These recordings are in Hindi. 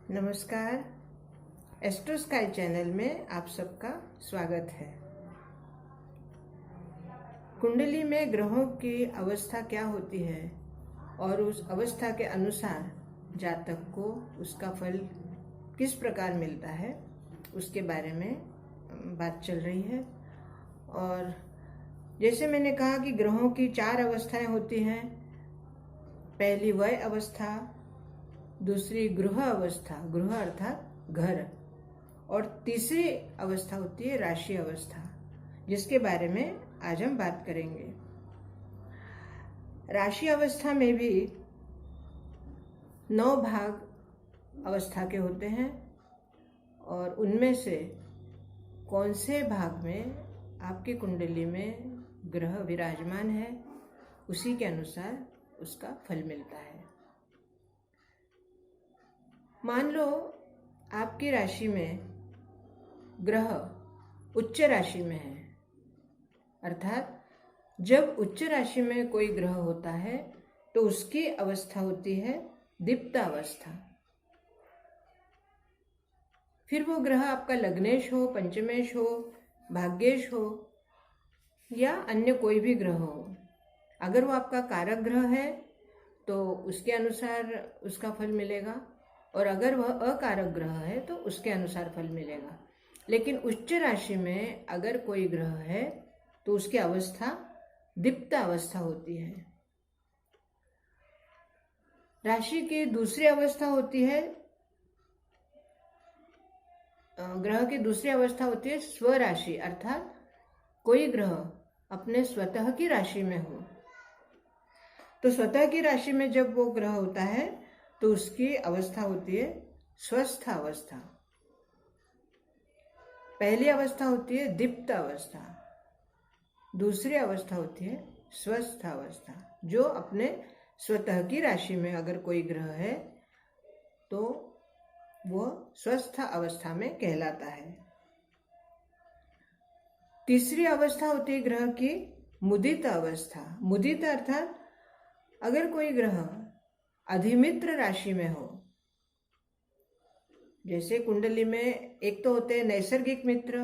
नमस्कार। एस्ट्रो स्काई चैनल में आप सबका स्वागत है। कुंडली में ग्रहों की अवस्था क्या होती है और उस अवस्था के अनुसार जातक को उसका फल किस प्रकार मिलता है, उसके बारे में बात चल रही है। और जैसे मैंने कहा कि ग्रहों की 4 अवस्थाएं होती हैं। पहली वय अवस्था, दूसरी गृह अवस्था, गृह अर्थात घर, और तीसरी अवस्था होती है राशि अवस्था, जिसके बारे में आज हम बात करेंगे। राशि अवस्था में भी 9 भाग अवस्था के होते हैं और उनमें से कौन से भाग में आपकी कुंडली में ग्रह विराजमान है, उसी के अनुसार उसका फल मिलता है। मान लो आपकी राशि में ग्रह उच्च राशि में है, अर्थात जब उच्च राशि में कोई ग्रह होता है तो उसकी अवस्था होती है दीप्त अवस्था। फिर वो ग्रह आपका लग्नेश हो, पंचमेश हो, भाग्येश हो या अन्य कोई भी ग्रह हो, अगर वो आपका कारक ग्रह है तो उसके अनुसार उसका फल मिलेगा, और अगर वह अकारक ग्रह है तो उसके अनुसार फल मिलेगा। लेकिन उच्च राशि में अगर कोई ग्रह है तो उसकी अवस्था दीप्त अवस्था होती है। राशि की दूसरी अवस्था होती है, ग्रह की दूसरी अवस्था होती है स्वराशि, अर्थात कोई ग्रह अपने स्वतः की राशि में हो। तो स्वतः की राशि में जब वो ग्रह होता है तो उसकी अवस्था होती है स्वस्थ अवस्था। पहली अवस्था होती है दीप्त अवस्था, दूसरी अवस्था होती है स्वस्थ अवस्था। जो अपने स्वतः की राशि में अगर कोई ग्रह है तो वह स्वस्थ अवस्था में कहलाता है। तीसरी अवस्था होती है ग्रह की मुदित अवस्था। मुदित अर्थात अगर कोई ग्रह अधिमित्र राशि में हो, जैसे कुंडली में एक तो होते हैं नैसर्गिक मित्र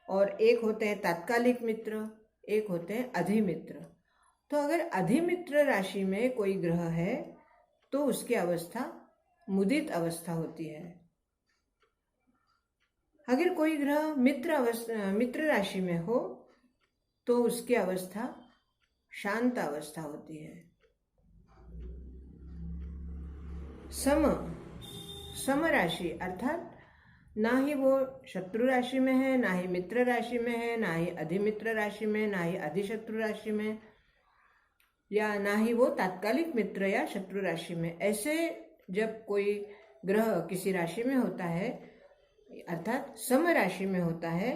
और एक होते हैं तात्कालिक मित्र, एक होते हैं अधिमित्र। तो अगर अधिमित्र राशि में कोई ग्रह है तो उसकी अवस्था मुदित अवस्था होती है। अगर कोई ग्रह मित्र राशि में हो तो उसकी अवस्था शांत अवस्था होती है। सम राशि अर्थात ना ही वो शत्रु राशि में है, ना ही मित्र राशि में है, ना ही अधिमित्र राशि में, ना ही अधिशत्रु राशि में, या ना ही वो तात्कालिक मित्र या शत्रु राशि में। ऐसे जब कोई ग्रह किसी राशि में होता है, अर्थात सम राशि में होता है,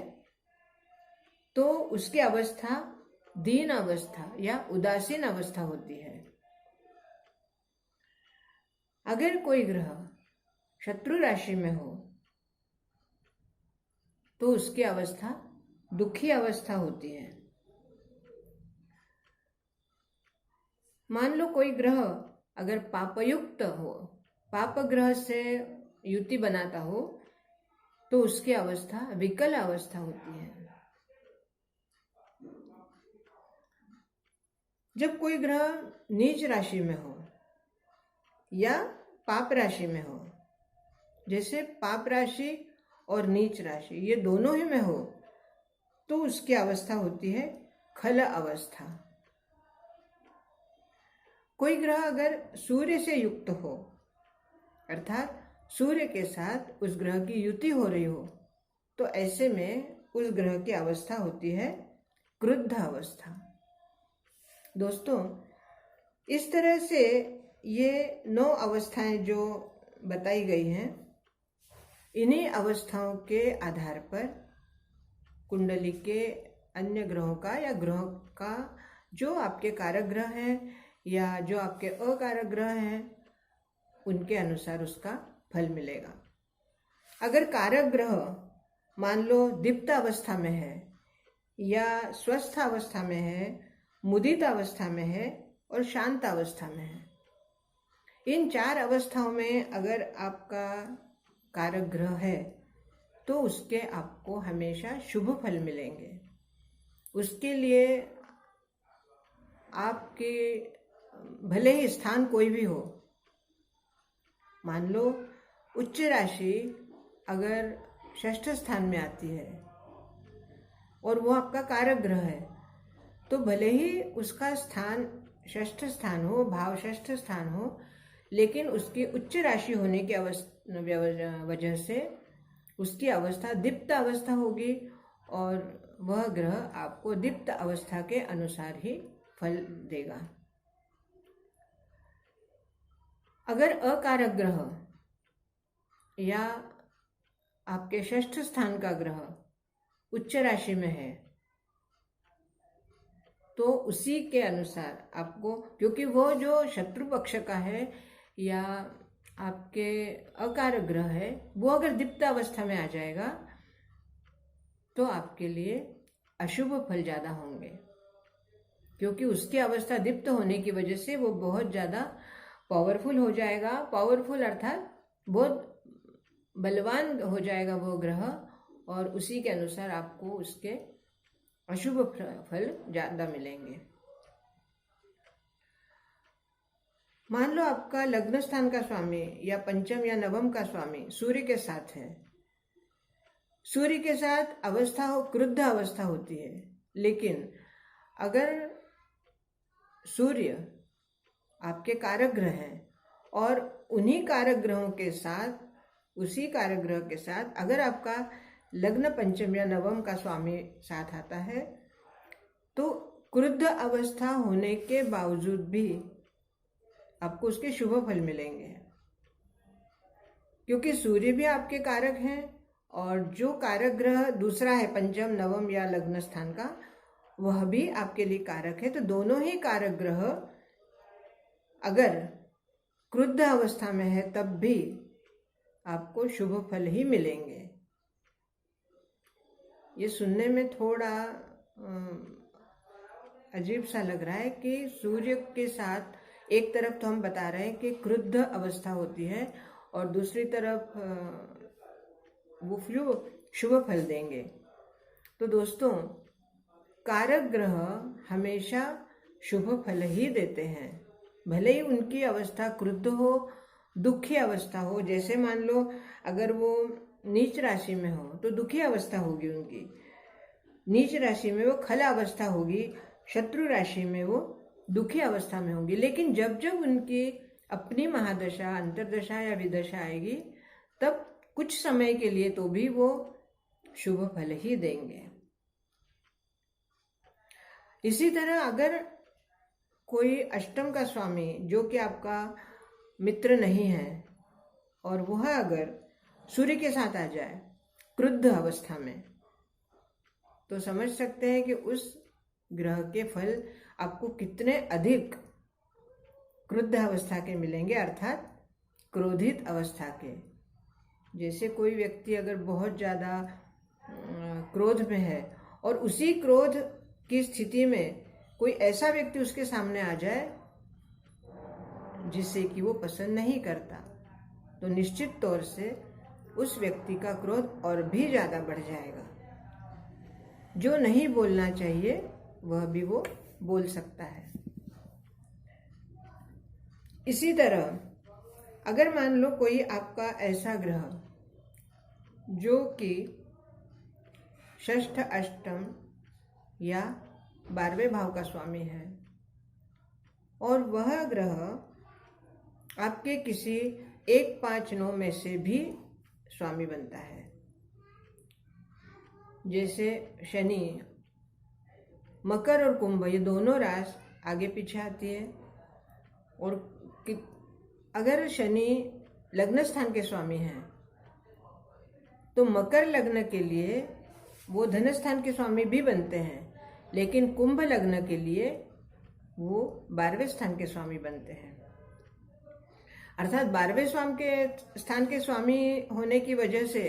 तो उसकी अवस्था दीन अवस्था या उदासीन अवस्था होती है। अगर कोई ग्रह शत्रु राशि में हो तो उसकी अवस्था दुखी अवस्था होती है। मान लो कोई ग्रह अगर पापयुक्त हो, पाप ग्रह से युति बनाता हो, तो उसकी अवस्था विकल अवस्था होती है। जब कोई ग्रह नीच राशि में हो या पाप राशि में हो, जैसे पाप राशि और नीच राशि ये दोनों ही में हो, तो उसकी अवस्था होती है खल अवस्था। कोई ग्रह अगर सूर्य से युक्त हो, अर्थात सूर्य के साथ उस ग्रह की युति हो रही हो, तो ऐसे में उस ग्रह की अवस्था होती है क्रुद्ध अवस्था। दोस्तों, इस तरह से ये 9 अवस्थाएं जो बताई गई हैं, इन्हीं अवस्थाओं के आधार पर कुंडली के अन्य ग्रहों का या ग्रहों का जो आपके कारक ग्रह हैं या जो आपके अकारक ग्रह हैं, उनके अनुसार उसका फल मिलेगा। अगर कारक ग्रह मान लो दीप्त अवस्था में है या स्वस्थ अवस्था में है, मुदित अवस्था में है और शांत अवस्था में है, इन 4 अवस्थाओं में अगर आपका कारक ग्रह है तो उसके आपको हमेशा शुभ फल मिलेंगे। उसके लिए आपके भले ही स्थान कोई भी हो, मान लो उच्च राशि अगर षष्ठ स्थान में आती है और वो आपका कारक ग्रह है, तो भले ही उसका स्थान षष्ठ स्थान हो, भाव षष्ठ स्थान हो, लेकिन उसकी उच्च राशि होने की वजह से उसकी अवस्था दीप्त अवस्था होगी और वह ग्रह आपको दीप्त अवस्था के अनुसार ही फल देगा। अगर अकारक ग्रह या आपके षष्ठ स्थान का ग्रह उच्च राशि में है तो उसी के अनुसार आपको, क्योंकि वो जो शत्रु पक्ष का है या आपके अकारक ग्रह है, वो अगर दीप्त अवस्था में आ जाएगा तो आपके लिए अशुभ फल ज़्यादा होंगे, क्योंकि उसकी अवस्था दीप्त होने की वजह से वो बहुत ज़्यादा पावरफुल हो जाएगा। पावरफुल अर्थात बहुत बलवान हो जाएगा वो ग्रह, और उसी के अनुसार आपको उसके अशुभ फल ज़्यादा मिलेंगे। मान लो आपका लग्न स्थान का स्वामी या पंचम या नवम का स्वामी सूर्य के साथ है। सूर्य के साथ अवस्था हो, क्रुद्ध अवस्था होती है, लेकिन अगर सूर्य आपके कारक ग्रह हैं और उन्हीं कारक ग्रहों के साथ, उसी कारक ग्रह के साथ अगर आपका लग्न पंचम या नवम का स्वामी साथ आता है तो क्रुद्ध अवस्था होने के बावजूद भी आपको उसके शुभ फल मिलेंगे, क्योंकि सूर्य भी आपके कारक हैं और जो कारक ग्रह दूसरा है पंचम नवम या लग्न स्थान का, वह भी आपके लिए कारक है। तो दोनों ही कारक ग्रह अगर क्रुद्ध अवस्था में है तब भी आपको शुभ फल ही मिलेंगे। ये सुनने में थोड़ा अजीब सा लग रहा है कि सूर्य के साथ एक तरफ तो हम बता रहे हैं कि क्रुद्ध अवस्था होती है और दूसरी तरफ वो शुभ फल देंगे। तो दोस्तों, कारक ग्रह हमेशा शुभ फल ही देते हैं, भले ही उनकी अवस्था क्रुद्ध हो, दुखी अवस्था हो। जैसे मान लो अगर वो नीच राशि में हो तो दुखी अवस्था होगी उनकी, नीच राशि में वो खल अवस्था होगी, शत्रु राशि में वो दुखी अवस्था में होंगी। लेकिन जब जब उनकी अपनी महादशा, अंतर्दशा या विदशा आएगी तब कुछ समय के लिए तो भी वो शुभ फल ही देंगे। इसी तरह अगर कोई अष्टम का स्वामी जो कि आपका मित्र नहीं है और वह अगर सूर्य के साथ आ जाए क्रुद्ध अवस्था में, तो समझ सकते हैं कि उस ग्रह के फल आपको कितने अधिक क्रुद्ध अवस्था के मिलेंगे, अर्थात क्रोधित अवस्था के। जैसे कोई व्यक्ति अगर बहुत ज़्यादा क्रोध में है और उसी क्रोध की स्थिति में कोई ऐसा व्यक्ति उसके सामने आ जाए जिससे कि वो पसंद नहीं करता, तो निश्चित तौर से उस व्यक्ति का क्रोध और भी ज़्यादा बढ़ जाएगा। जो नहीं बोलना चाहिए वह भी वो बोल सकता है। इसी तरह अगर मान लो कोई आपका ऐसा ग्रह जो कि षष्ठ, अष्टम या 12वें भाव का स्वामी है और वह ग्रह आपके किसी 1, 5, 9 में से भी स्वामी बनता है, जैसे शनि, मकर और कुंभ, ये दोनों राशि आगे पीछे आती है। और अगर शनि लग्न स्थान के स्वामी हैं तो मकर लग्न के लिए वो धन स्थान के स्वामी भी बनते हैं, लेकिन कुंभ लग्न के लिए वो 12वें स्थान के स्वामी बनते हैं। अर्थात 12वें स्थान के स्वामी होने की वजह से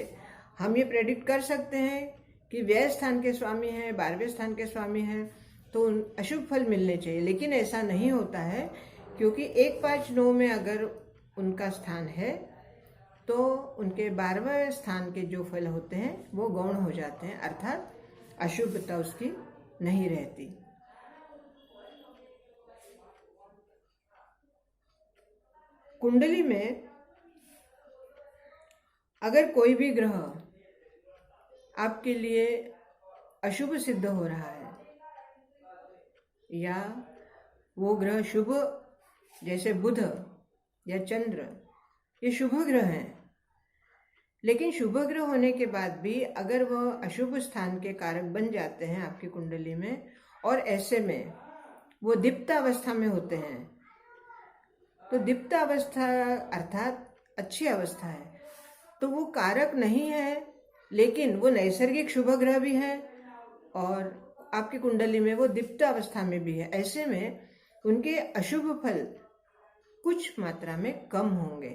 हम ये प्रेडिक्ट कर सकते हैं कि व्यय स्थान के स्वामी हैं, 12वें स्थान के स्वामी हैं, तो अशुभ फल मिलने चाहिए। लेकिन ऐसा नहीं होता है, क्योंकि 1, 5, 9 में अगर उनका स्थान है तो उनके 12वें स्थान के जो फल होते हैं वो गौण हो जाते हैं, अर्थात अशुभता उसकी नहीं रहती। कुंडली में अगर कोई भी ग्रह आपके लिए अशुभ सिद्ध हो रहा है या वो ग्रह शुभ, जैसे बुध या चंद्र, ये शुभ ग्रह हैं, लेकिन शुभ ग्रह होने के बाद भी अगर वह अशुभ स्थान के कारक बन जाते हैं आपकी कुंडली में, और ऐसे में वो दीप्त अवस्था में होते हैं, तो दीप्त अवस्था अर्थात अच्छी अवस्था है, तो वो कारक नहीं है, लेकिन वो नैसर्गिक शुभ ग्रह भी है और आपकी कुंडली में वो दीप्त अवस्था में भी है। ऐसे में उनके अशुभ फल कुछ मात्रा में कम होंगे,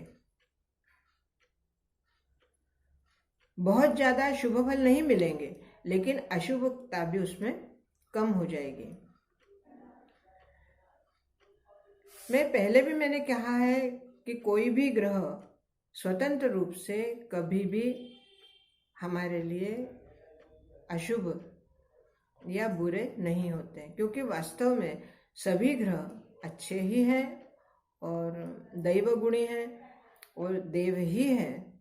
बहुत ज्यादा शुभ फल नहीं मिलेंगे, लेकिन अशुभता भी उसमें कम हो जाएगी। मैंने कहा है कि कोई भी ग्रह स्वतंत्र रूप से कभी भी हमारे लिए अशुभ या बुरे नहीं होते, क्योंकि वास्तव में सभी ग्रह अच्छे ही हैं और दैव गुणी हैं और देव ही हैं।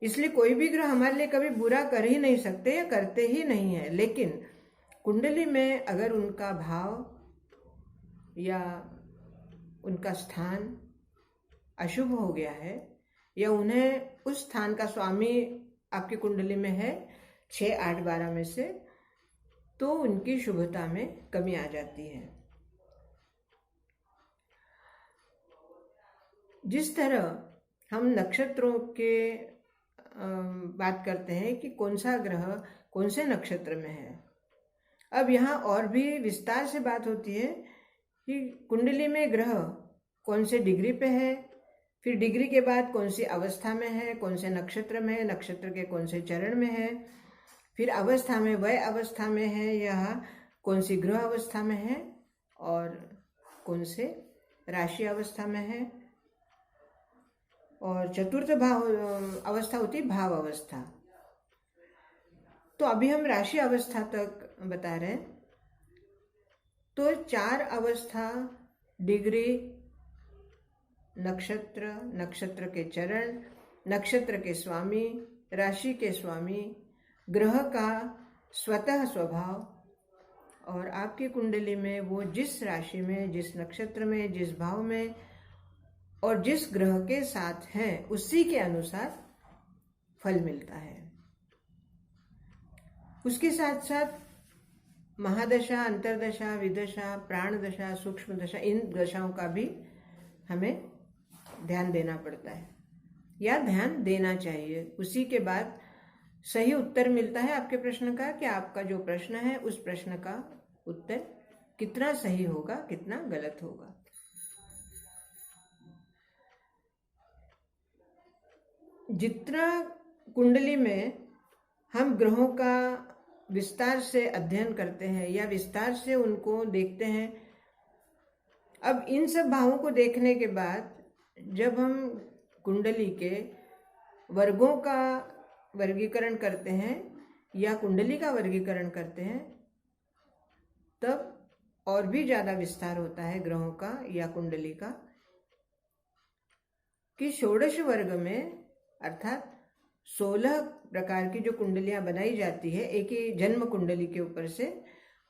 इसलिए कोई भी ग्रह हमारे लिए कभी बुरा कर ही नहीं सकते या करते ही नहीं है। लेकिन कुंडली में अगर उनका भाव या उनका स्थान अशुभ हो गया है या उन्हें उस स्थान का स्वामी आपकी कुंडली में है 6, 8, 12 में से, तो उनकी शुभता में कमी आ जाती है। जिस तरह हम नक्षत्रों के बात करते हैं कि कौन सा ग्रह कौन से नक्षत्र में है, अब यहाँ और भी विस्तार से बात होती है कि कुंडली में ग्रह कौन से डिग्री पे है, फिर डिग्री के बाद कौन सी अवस्था में है, कौन से नक्षत्र में है, नक्षत्र के कौन से चरण में है, फिर अवस्था में वह अवस्था में है या कौन सी ग्रह अवस्था में है और कौन से राशि अवस्था में है, और चतुर्थ भाव अवस्था होती है भाव अवस्था। तो अभी हम राशि अवस्था तक बता रहे हैं। तो 4 अवस्था, डिग्री, नक्षत्र, नक्षत्र के चरण, नक्षत्र के स्वामी, राशि के स्वामी, ग्रह का स्वतः स्वभाव और आपकी कुंडली में वो जिस राशि में, जिस नक्षत्र में, जिस भाव में और जिस ग्रह के साथ हैं उसी के अनुसार फल मिलता है। उसके साथ साथ महादशा, अंतरदशा, विदशा, प्राण दशा, सूक्ष्म दशा, इन दशाओं का भी हमें ध्यान देना पड़ता है या ध्यान देना चाहिए। उसी के बाद सही उत्तर मिलता है आपके प्रश्न का कि आपका जो प्रश्न है उस प्रश्न का उत्तर कितना सही होगा, कितना गलत होगा। जितना कुंडली में हम ग्रहों का विस्तार से अध्ययन करते हैं या विस्तार से उनको देखते हैं, अब इन सब भावों को देखने के बाद जब हम कुंडली के वर्गों का वर्गीकरण करते हैं या कुंडली का वर्गीकरण करते हैं, तब और भी ज्यादा विस्तार होता है ग्रहों का या कुंडली का, कि षोडश वर्ग में अर्थात 16 प्रकार की जो कुंडलियां बनाई जाती है एक ही जन्म कुंडली के ऊपर से,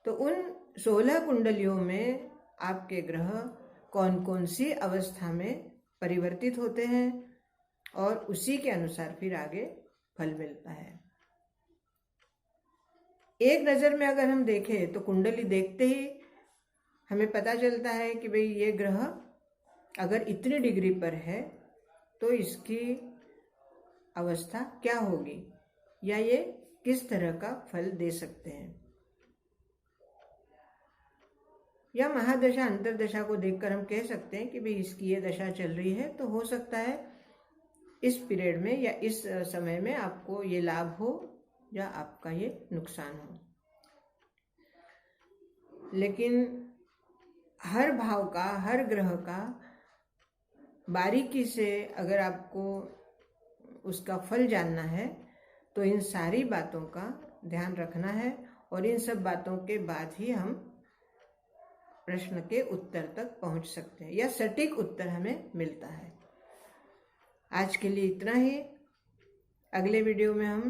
तो उन 16 कुंडलियों में आपके ग्रह कौन कौन सी अवस्था में परिवर्तित होते हैं और उसी के अनुसार फिर आगे फल मिलता है। एक नजर में अगर हम देखें तो कुंडली देखते ही हमें पता चलता है कि भाई ये ग्रह अगर इतनी डिग्री पर है तो इसकी अवस्था क्या होगी या ये किस तरह का फल दे सकते हैं, या महादशा अंतरदशा को देखकर हम कह सकते हैं कि भाई इसकी ये दशा चल रही है तो हो सकता है इस पीरियड में या इस समय में आपको ये लाभ हो या आपका ये नुकसान हो। लेकिन हर भाव का, हर ग्रह का बारीकी से अगर आपको उसका फल जानना है तो इन सारी बातों का ध्यान रखना है, और इन सब बातों के बाद ही हम प्रश्न के उत्तर तक पहुंच सकते हैं या सटीक उत्तर हमें मिलता है। आज के लिए इतना ही। अगले वीडियो में हम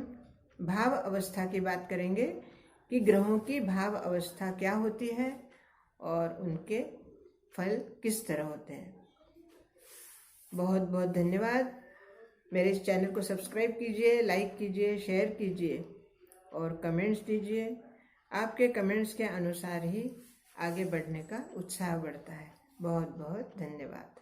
भाव अवस्था की बात करेंगे कि ग्रहों की भाव अवस्था क्या होती है और उनके फल किस तरह होते हैं। बहुत बहुत धन्यवाद। मेरे इस चैनल को सब्सक्राइब कीजिए, लाइक कीजिए, शेयर कीजिए और कमेंट्स दीजिए। आपके कमेंट्स के अनुसार ही आगे बढ़ने का उत्साह बढ़ता है। बहुत बहुत धन्यवाद।